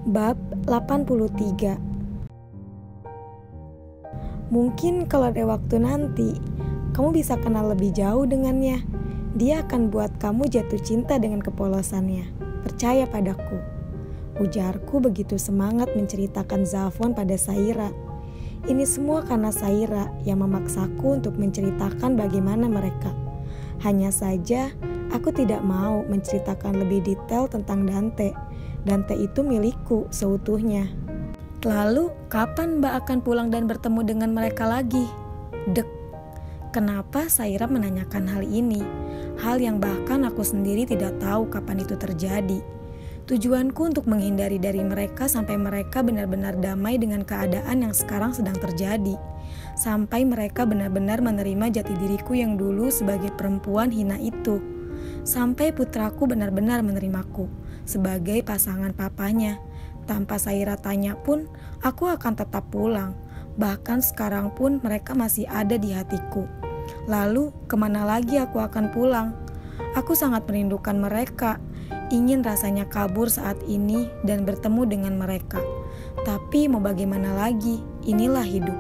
Bab 83. Mungkin kalau ada waktu nanti, kamu bisa kenal lebih jauh dengannya. Dia akan buat kamu jatuh cinta dengan kepolosannya. Percaya padaku. Ujarku begitu semangat menceritakan Zafon pada Saira. Ini semua karena Saira yang memaksaku untuk menceritakan bagaimana mereka. Hanya saja, aku tidak mau menceritakan lebih detail tentang Dante. Dante itu milikku seutuhnya. Lalu, kapan Mbak akan pulang dan bertemu dengan mereka lagi? Dek, kenapa Saira menanyakan hal ini? Hal yang bahkan aku sendiri tidak tahu kapan itu terjadi. Tujuanku untuk menghindari dari mereka sampai mereka benar-benar damai dengan keadaan yang sekarang sedang terjadi. Sampai mereka benar-benar menerima jati diriku yang dulu sebagai perempuan hina itu. Sampai putraku benar-benar menerimaku sebagai pasangan papanya. Tanpa Saira tanya pun, aku akan tetap pulang. Bahkan sekarang pun mereka masih ada di hatiku. Lalu, kemana lagi aku akan pulang? Aku sangat merindukan mereka. Ingin rasanya kabur saat ini dan bertemu dengan mereka. Tapi mau bagaimana lagi? Inilah hidup.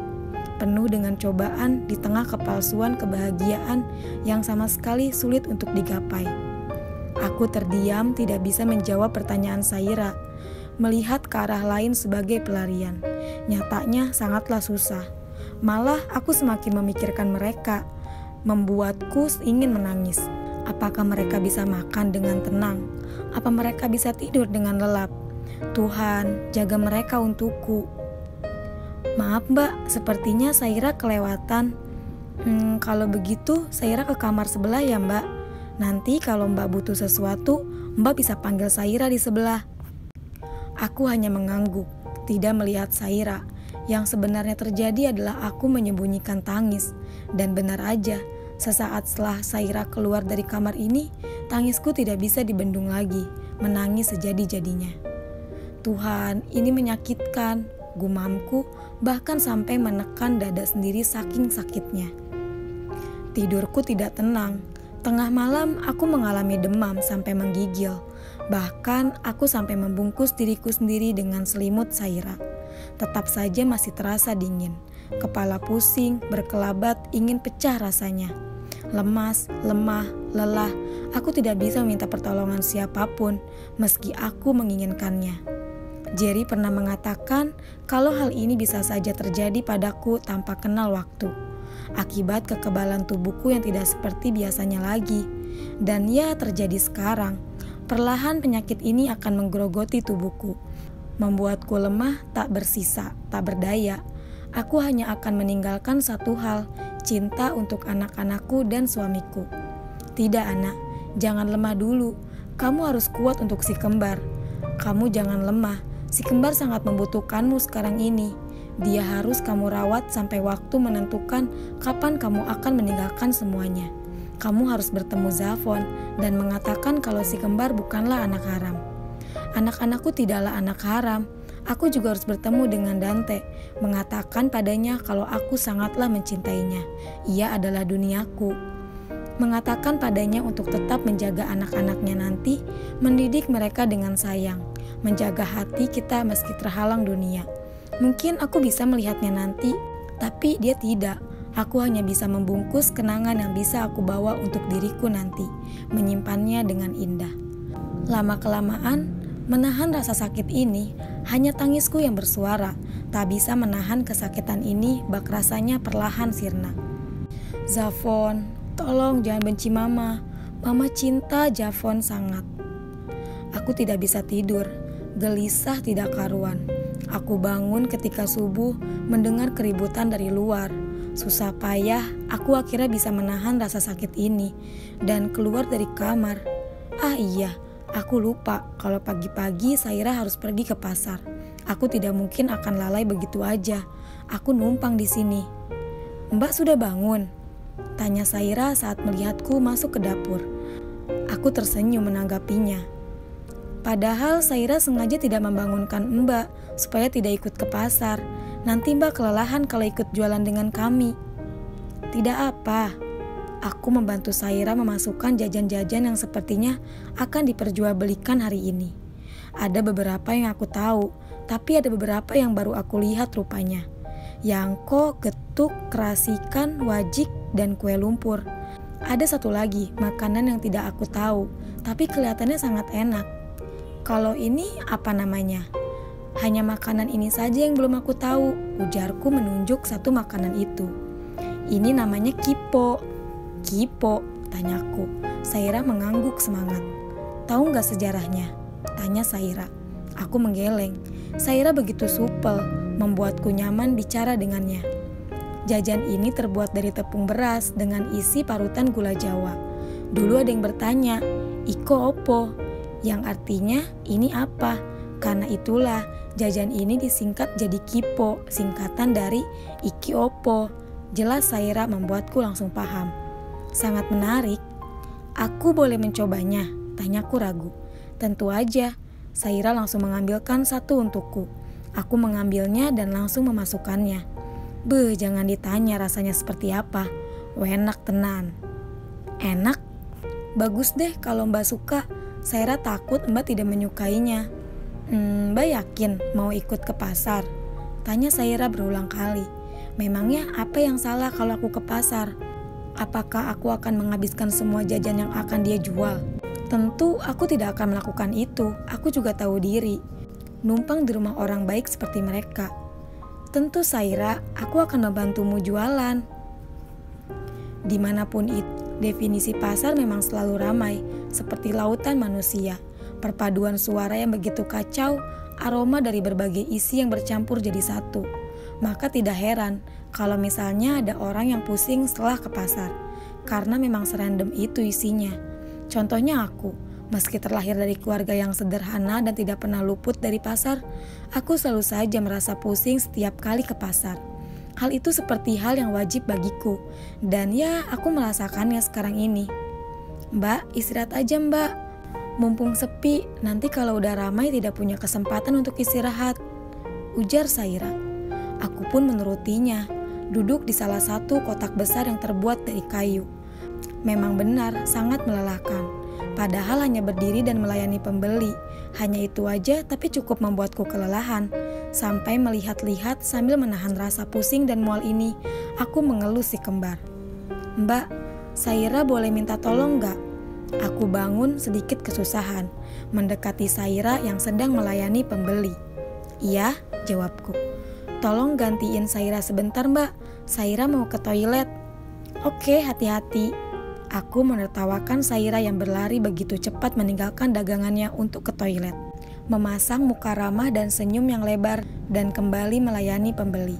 Penuh dengan cobaan di tengah kepalsuan kebahagiaan yang sama sekali sulit untuk digapai. Aku terdiam, tidak bisa menjawab pertanyaan Saira. Melihat ke arah lain sebagai pelarian. Nyatanya sangatlah susah. Malah aku semakin memikirkan mereka. Membuatku ingin menangis. Apakah mereka bisa makan dengan tenang? Apa mereka bisa tidur dengan lelap? Tuhan, jaga mereka untukku. Maaf Mbak, sepertinya Saira kelewatan. Kalau begitu, Saira ke kamar sebelah ya Mbak. Nanti kalau Mbak butuh sesuatu, Mbak bisa panggil Saira di sebelah. Aku hanya mengangguk, tidak melihat Saira. Yang sebenarnya terjadi adalah aku menyembunyikan tangis. Dan benar aja, sesaat setelah Saira keluar dari kamar ini, tangisku tidak bisa dibendung lagi, menangis sejadi-jadinya. Tuhan, ini menyakitkan, gumamku, bahkan sampai menekan dada sendiri saking sakitnya. Tidurku tidak tenang. Tengah malam aku mengalami demam sampai menggigil. Bahkan aku sampai membungkus diriku sendiri dengan selimut Saira. Tetap saja masih terasa dingin. Kepala pusing, berkelabat, ingin pecah rasanya. Lemas, lemah, lelah. Aku tidak bisa meminta pertolongan siapapun, meski aku menginginkannya. Jerry pernah mengatakan kalau hal ini bisa saja terjadi padaku tanpa kenal waktu. Akibat kekebalan tubuhku yang tidak seperti biasanya lagi. Dan ya, terjadi sekarang. Perlahan penyakit ini akan menggerogoti tubuhku. Membuatku lemah, tak bersisa, tak berdaya. Aku hanya akan meninggalkan satu hal, cinta untuk anak-anakku dan suamiku. Tidak anak, jangan lemah dulu. Kamu harus kuat untuk si kembar. Kamu jangan lemah, si kembar sangat membutuhkanmu sekarang ini. Dia harus kamu rawat sampai waktu menentukan kapan kamu akan meninggalkan semuanya. Kamu harus bertemu Zafon dan mengatakan kalau si kembar bukanlah anak haram. Anak-anakku tidaklah anak haram. Aku juga harus bertemu dengan Dante, mengatakan padanya kalau aku sangatlah mencintainya. Ia adalah duniaku. Mengatakan padanya untuk tetap menjaga anak-anaknya nanti, mendidik mereka dengan sayang, menjaga hati kita meski terhalang dunia. Mungkin aku bisa melihatnya nanti, tapi dia tidak. Aku hanya bisa membungkus kenangan yang bisa aku bawa untuk diriku nanti, menyimpannya dengan indah. Lama-kelamaan, menahan rasa sakit ini, hanya tangisku yang bersuara, tak bisa menahan kesakitan ini, bak rasanya perlahan sirna. Zafon, tolong jangan benci Mama. Mama cinta Zafon sangat. Aku tidak bisa tidur, gelisah tidak karuan. Aku bangun ketika subuh mendengar keributan dari luar. Susah payah, aku akhirnya bisa menahan rasa sakit ini dan keluar dari kamar. Ah iya, aku lupa kalau pagi-pagi Saira harus pergi ke pasar. Aku tidak mungkin akan lalai begitu aja. Aku numpang di sini. Mbak sudah bangun? Tanya Saira saat melihatku masuk ke dapur. Aku tersenyum menanggapinya. Padahal Saira sengaja tidak membangunkan Mbak supaya tidak ikut ke pasar. Nanti Mbak kelelahan kalau ikut jualan dengan kami. Tidak apa. Aku membantu Saira memasukkan jajan-jajan yang sepertinya akan diperjualbelikan hari ini. Ada beberapa yang aku tahu, tapi ada beberapa yang baru aku lihat rupanya. Yangko, getuk, kerasikan, wajik, dan kue lumpur. Ada satu lagi, makanan yang tidak aku tahu, tapi kelihatannya sangat enak. Kalau ini apa namanya? Hanya makanan ini saja yang belum aku tahu, ujarku menunjuk satu makanan itu. Ini namanya kipo. Kipo, tanyaku. Saira mengangguk semangat. Tahu nggak sejarahnya? Tanya Saira. Aku menggeleng. Saira begitu supel, membuatku nyaman bicara dengannya. Jajan ini terbuat dari tepung beras dengan isi parutan gula Jawa. Dulu ada yang bertanya, "Iko opo?" Yang artinya, ini apa? Karena itulah, jajan ini disingkat jadi kipo, singkatan dari iki opo. Jelas Saira membuatku langsung paham. Sangat menarik. Aku boleh mencobanya? Tanyaku ragu. Tentu aja. Saira langsung mengambilkan satu untukku. Aku mengambilnya dan langsung memasukkannya. Beuh, jangan ditanya rasanya seperti apa. Enak tenan. Enak? Bagus deh kalau Mbak suka. Saira takut Mbak tidak menyukainya. Mbak yakin mau ikut ke pasar? Tanya Saira berulang kali. Memangnya apa yang salah kalau aku ke pasar? Apakah aku akan menghabiskan semua jajan yang akan dia jual? Tentu aku tidak akan melakukan itu. Aku juga tahu diri. Numpang di rumah orang baik seperti mereka. Tentu Saira, aku akan membantumu jualan. Dimanapun itu, definisi pasar memang selalu ramai, seperti lautan manusia. Perpaduan suara yang begitu kacau, aroma dari berbagai isi yang bercampur jadi satu. Maka tidak heran kalau misalnya ada orang yang pusing setelah ke pasar, karena memang serandom itu isinya. Contohnya aku, meski terlahir dari keluarga yang sederhana dan tidak pernah luput dari pasar, aku selalu saja merasa pusing setiap kali ke pasar. Hal itu seperti hal yang wajib bagiku, dan ya aku merasakannya sekarang ini. Mbak, istirahat aja Mbak. Mumpung sepi, nanti kalau udah ramai tidak punya kesempatan untuk istirahat, ujar Saira. Aku pun menurutinya, duduk di salah satu kotak besar yang terbuat dari kayu. Memang benar, sangat melelahkan. Padahal hanya berdiri dan melayani pembeli. Hanya itu aja tapi cukup membuatku kelelahan. Sampai melihat-lihat sambil menahan rasa pusing dan mual ini, aku mengelus si kembar. Mbak, Saira boleh minta tolong gak? Aku bangun sedikit kesusahan, mendekati Saira yang sedang melayani pembeli. Iya, jawabku. Tolong gantiin Saira sebentar mbak, Saira mau ke toilet. Oke, hati-hati. Aku menertawakan Saira yang berlari begitu cepat meninggalkan dagangannya untuk ke toilet. Memasang muka ramah dan senyum yang lebar dan kembali melayani pembeli.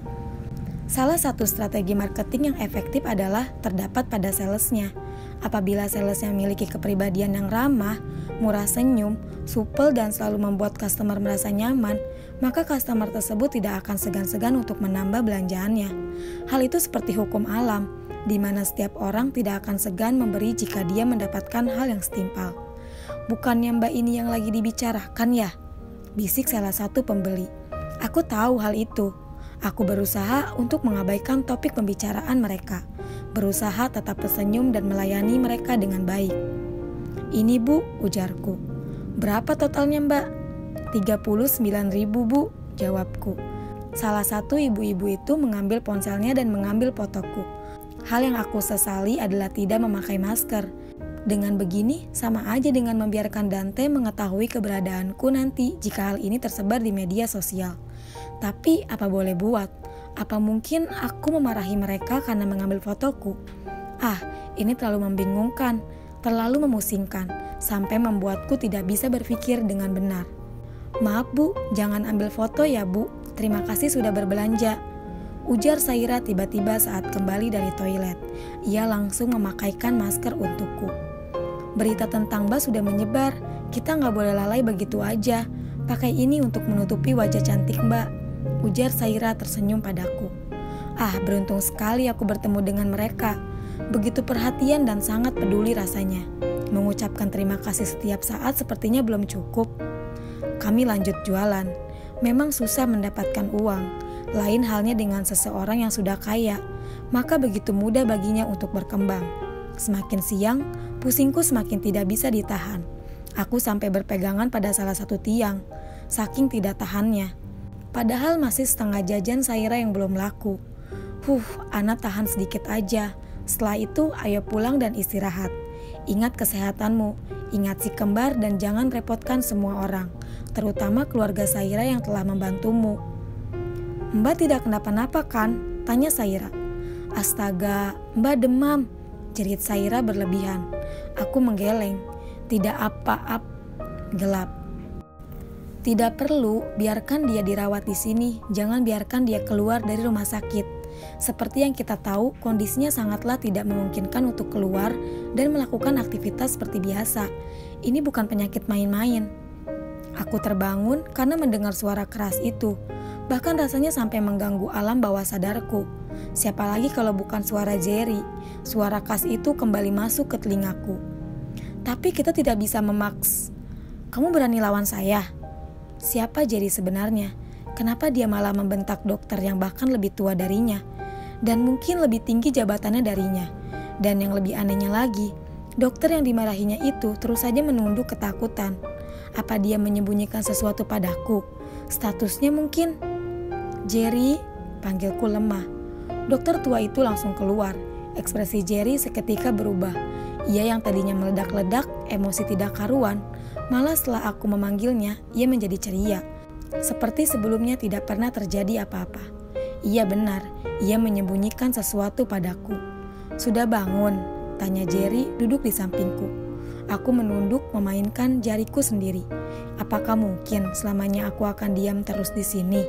Salah satu strategi marketing yang efektif adalah terdapat pada salesnya. Apabila salesnya memiliki kepribadian yang ramah, murah senyum, supel dan selalu membuat customer merasa nyaman, maka customer tersebut tidak akan segan-segan untuk menambah belanjaannya. Hal itu seperti hukum alam, di mana setiap orang tidak akan segan memberi jika dia mendapatkan hal yang setimpal. Bukannya mbak ini yang lagi dibicarakan ya? Bisik salah satu pembeli. Aku tahu hal itu. Aku berusaha untuk mengabaikan topik pembicaraan mereka. Berusaha tetap tersenyum dan melayani mereka dengan baik. Ini bu, ujarku. Berapa totalnya mbak? 39.000 bu, jawabku. Salah satu ibu-ibu itu mengambil ponselnya dan mengambil fotoku. Hal yang aku sesali adalah tidak memakai masker. Dengan begini, sama aja dengan membiarkan Dante mengetahui keberadaanku nanti jika hal ini tersebar di media sosial. Tapi apa boleh buat? Apa mungkin aku memarahi mereka karena mengambil fotoku? Ini terlalu membingungkan, terlalu memusingkan, sampai membuatku tidak bisa berpikir dengan benar. Maaf bu, jangan ambil foto ya bu, terima kasih sudah berbelanja, ujar Saira tiba-tiba saat kembali dari toilet. Ia langsung memakaikan masker untukku. Berita tentang Mbak sudah menyebar, kita nggak boleh lalai begitu aja. Pakai ini untuk menutupi wajah cantik Mbak, ujar Saira tersenyum padaku. Beruntung sekali aku bertemu dengan mereka. Begitu perhatian dan sangat peduli rasanya. Mengucapkan terima kasih setiap saat sepertinya belum cukup. Kami lanjut jualan. Memang susah mendapatkan uang. Lain halnya dengan seseorang yang sudah kaya. Maka begitu mudah baginya untuk berkembang. Semakin siang, pusingku semakin tidak bisa ditahan. Aku sampai berpegangan pada salah satu tiang, saking tidak tahannya. Padahal masih setengah jajan Saira yang belum laku. Ana tahan sedikit aja. Setelah itu ayo pulang dan istirahat. Ingat kesehatanmu, ingat si kembar dan jangan repotkan semua orang, terutama keluarga Saira yang telah membantumu. Mbak tidak kenapa-napa kan? Tanya Saira. Astaga, Mbak demam, jerit Saira berlebihan. Aku menggeleng. Tidak apa-apa, gelap. Tidak perlu, biarkan dia dirawat di sini. Jangan biarkan dia keluar dari rumah sakit. Seperti yang kita tahu, kondisinya sangatlah tidak memungkinkan untuk keluar dan melakukan aktivitas seperti biasa. Ini bukan penyakit main-main. Aku terbangun karena mendengar suara keras itu. Bahkan rasanya sampai mengganggu alam bawah sadarku. Siapa lagi kalau bukan suara Jerry? Suara khas itu kembali masuk ke telingaku. Tapi kita tidak bisa memaks. Kamu berani lawan saya? Siapa Jerry sebenarnya? Kenapa dia malah membentak dokter yang bahkan lebih tua darinya? Dan mungkin lebih tinggi jabatannya darinya. Dan yang lebih anehnya lagi, dokter yang dimarahinya itu terus saja menunduk ketakutan. Apa dia menyembunyikan sesuatu padaku? Statusnya mungkin? Jerry, panggilku lemah. Dokter tua itu langsung keluar. Ekspresi Jerry seketika berubah. Ia yang tadinya meledak-ledak, emosi tidak karuan, malah setelah aku memanggilnya, ia menjadi ceria. Seperti sebelumnya tidak pernah terjadi apa-apa. Iya benar, ia menyembunyikan sesuatu padaku. Sudah bangun? Tanya Jerry duduk di sampingku. Aku menunduk memainkan jariku sendiri. Apakah mungkin selamanya aku akan diam terus di sini?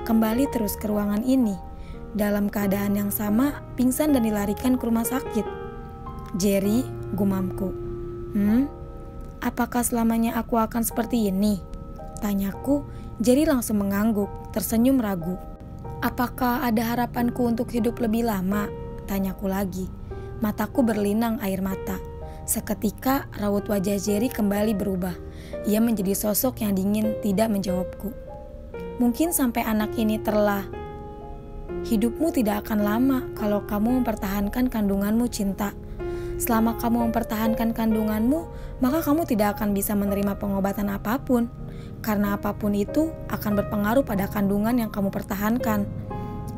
Kembali terus ke ruangan ini. Dalam keadaan yang sama, pingsan dan dilarikan ke rumah sakit. Jerry, gumamku. Apakah selamanya aku akan seperti ini? Tanyaku. Jerry langsung mengangguk, tersenyum ragu. Apakah ada harapanku untuk hidup lebih lama? Tanyaku lagi. Mataku berlinang air mata. Seketika raut wajah Jerry kembali berubah. Ia menjadi sosok yang dingin, tidak menjawabku. Mungkin sampai anak ini terlah. Hidupmu tidak akan lama kalau kamu mempertahankan kandunganmu, Cinta. Selama kamu mempertahankan kandunganmu, maka kamu tidak akan bisa menerima pengobatan apapun. Karena apapun itu akan berpengaruh pada kandungan yang kamu pertahankan.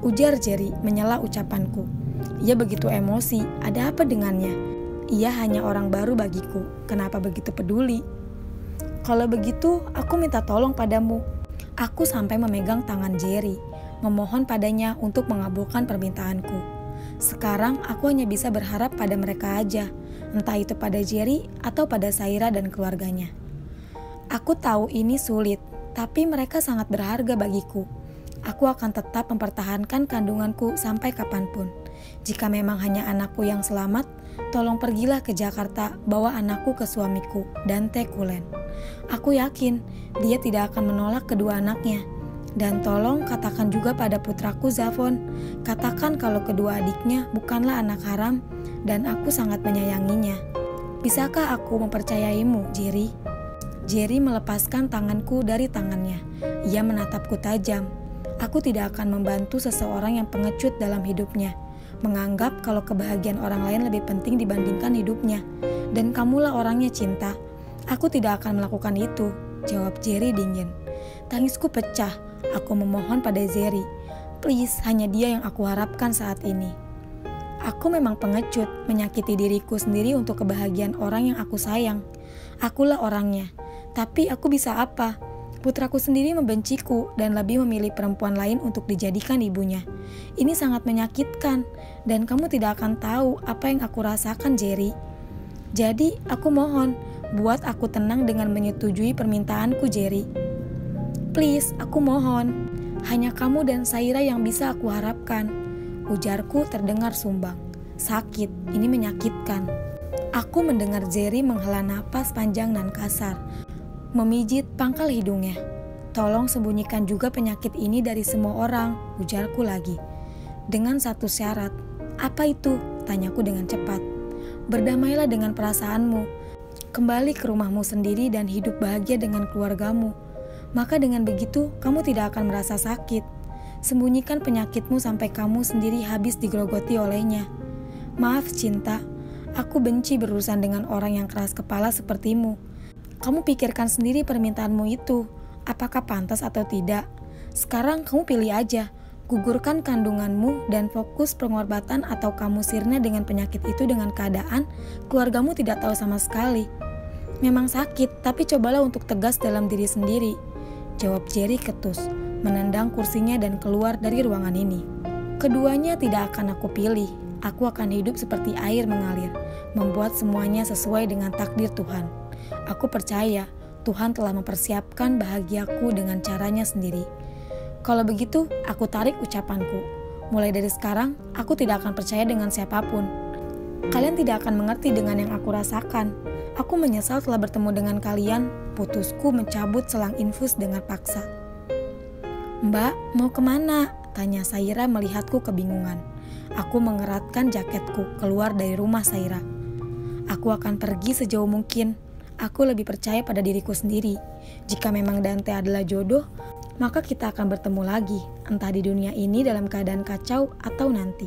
Ujar Jerry menyela ucapanku. Ia begitu emosi, ada apa dengannya? Ia hanya orang baru bagiku, kenapa begitu peduli? Kalau begitu, aku minta tolong padamu. Aku sampai memegang tangan Jerry, memohon padanya untuk mengabulkan permintaanku. Sekarang aku hanya bisa berharap pada mereka aja, entah itu pada Jerry atau pada Saira dan keluarganya. Aku tahu ini sulit, tapi mereka sangat berharga bagiku. Aku akan tetap mempertahankan kandunganku sampai kapanpun. Jika memang hanya anakku yang selamat, tolong pergilah ke Jakarta, bawa anakku ke suamiku, Dante Kulen. Aku yakin dia tidak akan menolak kedua anaknya. Dan tolong katakan juga pada putraku Zafon, katakan kalau kedua adiknya bukanlah anak haram dan aku sangat menyayanginya. Bisakah aku mempercayaimu, Jerry? Jerry melepaskan tanganku dari tangannya. Ia menatapku tajam. Aku tidak akan membantu seseorang yang pengecut dalam hidupnya, menganggap kalau kebahagiaan orang lain lebih penting dibandingkan hidupnya. Dan kamulah orangnya, Cinta. Aku tidak akan melakukan itu, jawab Jerry dingin. Tangisku pecah. Aku memohon pada Jerry, please, hanya dia yang aku harapkan saat ini. Aku memang pengecut, menyakiti diriku sendiri untuk kebahagiaan orang yang aku sayang. Akulah orangnya, tapi aku bisa apa? Putraku sendiri membenciku dan lebih memilih perempuan lain untuk dijadikan ibunya. Ini sangat menyakitkan, dan kamu tidak akan tahu apa yang aku rasakan, Jerry. Jadi, aku mohon, buat aku tenang dengan menyetujui permintaanku, Jerry. Please, aku mohon. Hanya kamu dan Saira yang bisa aku harapkan. Ujarku terdengar sumbang. Sakit, ini menyakitkan. Aku mendengar Jerry menghela napas panjang dan kasar, memijit pangkal hidungnya. Tolong sembunyikan juga penyakit ini dari semua orang, ujarku lagi. Dengan satu syarat. Apa itu? Tanyaku dengan cepat. Berdamailah dengan perasaanmu. Kembali ke rumahmu sendiri dan hidup bahagia dengan keluargamu. Maka dengan begitu, kamu tidak akan merasa sakit. Sembunyikan penyakitmu sampai kamu sendiri habis digerogoti olehnya. Maaf, Cinta. Aku benci berurusan dengan orang yang keras kepala sepertimu. Kamu pikirkan sendiri permintaanmu itu, apakah pantas atau tidak. Sekarang kamu pilih aja, gugurkan kandunganmu dan fokus pengobatan atau kamu sirna dengan penyakit itu dengan keadaan keluargamu tidak tahu sama sekali. Memang sakit, tapi cobalah untuk tegas dalam diri sendiri, jawab Jerry ketus, menendang kursinya dan keluar dari ruangan ini. Keduanya tidak akan aku pilih, aku akan hidup seperti air mengalir, membuat semuanya sesuai dengan takdir Tuhan. Aku percaya Tuhan telah mempersiapkan bahagiaku dengan caranya sendiri. Kalau begitu, aku tarik ucapanku. Mulai dari sekarang, aku tidak akan percaya dengan siapapun. Kalian tidak akan mengerti dengan yang aku rasakan. Aku menyesal telah bertemu dengan kalian, putusku mencabut selang infus dengan paksa. Mbak, mau kemana? Tanya Saira melihatku kebingungan. Aku mengeratkan jaketku keluar dari rumah Saira. Aku akan pergi sejauh mungkin. Aku lebih percaya pada diriku sendiri. Jika memang Dante adalah jodoh, maka kita akan bertemu lagi, entah di dunia ini dalam keadaan kacau atau nanti.